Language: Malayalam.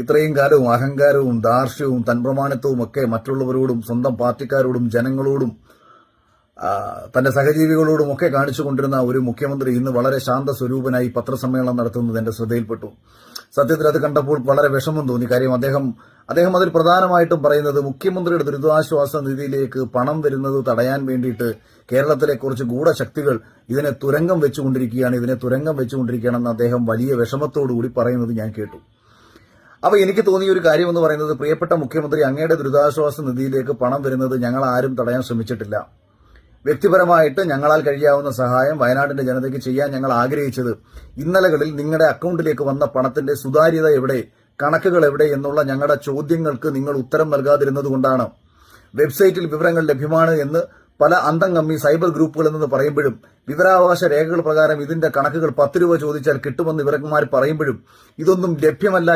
ഇത്രയും കാലവും അഹങ്കാരവും ദാർഷ്ട്യവും തൻപ്രമാണിത്വവും ഒക്കെ മറ്റുള്ളവരോടും സ്വന്തം പാർട്ടിക്കാരോടും ജനങ്ങളോടും തന്റെ സഹജീവികളോടും ഒക്കെ കാണിച്ചുകൊണ്ടിരുന്ന ഒരു മുഖ്യമന്ത്രി ഇന്ന് വളരെ ശാന്ത സ്വരൂപനായി പത്രസമ്മേളനം നടത്തുന്നത് എന്റെ ശ്രദ്ധയിൽപ്പെട്ടു. സത്യത്തിൽ അത് കണ്ടപ്പോൾ വളരെ വിഷമം തോന്നി. കാര്യം അദ്ദേഹം അതിൽ പ്രധാനമായിട്ടും പറയുന്നത് മുഖ്യമന്ത്രിയുടെ ദുരിതാശ്വാസ നിധിയിലേക്ക് പണം വരുന്നത് തടയാൻ വേണ്ടിയിട്ട് കേരളത്തിലെ കുറച്ച് ഗൂഢശക്തികൾ ഇതിനെ തുരങ്കം വെച്ചുകൊണ്ടിരിക്കുകയാണെന്ന് അദ്ദേഹം വലിയ വിഷമത്തോടുകൂടി പറയുന്നത് ഞാൻ കേട്ടു. അപ്പൊ എനിക്ക് തോന്നിയ ഒരു കാര്യം എന്ന് പറയുന്നത്, പ്രിയപ്പെട്ട മുഖ്യമന്ത്രി, അങ്ങയുടെ ദുരിതാശ്വാസ നിധിയിലേക്ക് പണം വരുന്നത് ഞങ്ങൾ ആരും തടയാൻ ശ്രമിച്ചിട്ടില്ല. വ്യക്തിപരമായിട്ട് ഞങ്ങളാൽ കഴിയാവുന്ന സഹായം വയനാടിന്റെ ജനതയ്ക്ക് ചെയ്യാൻ ഞങ്ങൾ ആഗ്രഹിച്ചത് ഇന്നലകളിൽ നിങ്ങളുടെ അക്കൗണ്ടിലേക്ക് വന്ന പണത്തിന്റെ സുതാര്യത എവിടെ, കണക്കുകൾ എവിടെ എന്നുള്ള ഞങ്ങളുടെ ചോദ്യങ്ങൾക്ക് നിങ്ങൾ ഉത്തരം നൽകാതിരുന്നതുകൊണ്ടാണ്. വെബ്സൈറ്റിൽ വിവരങ്ങൾ ലഭ്യമാണ് എന്ന് പല അന്തംകമ്മി സൈബർ ഗ്രൂപ്പുകളിൽ നിന്ന് പറയുമ്പോഴും വിവരാവകാശ രേഖകൾ പ്രകാരം ഇതിന്റെ കണക്കുകൾ 10 രൂപ ചോദിച്ചാൽ കിട്ടുമെന്ന് ഇവരന്മാർ പറയുമ്പോഴും ഇതൊന്നും ലഭ്യമല്ല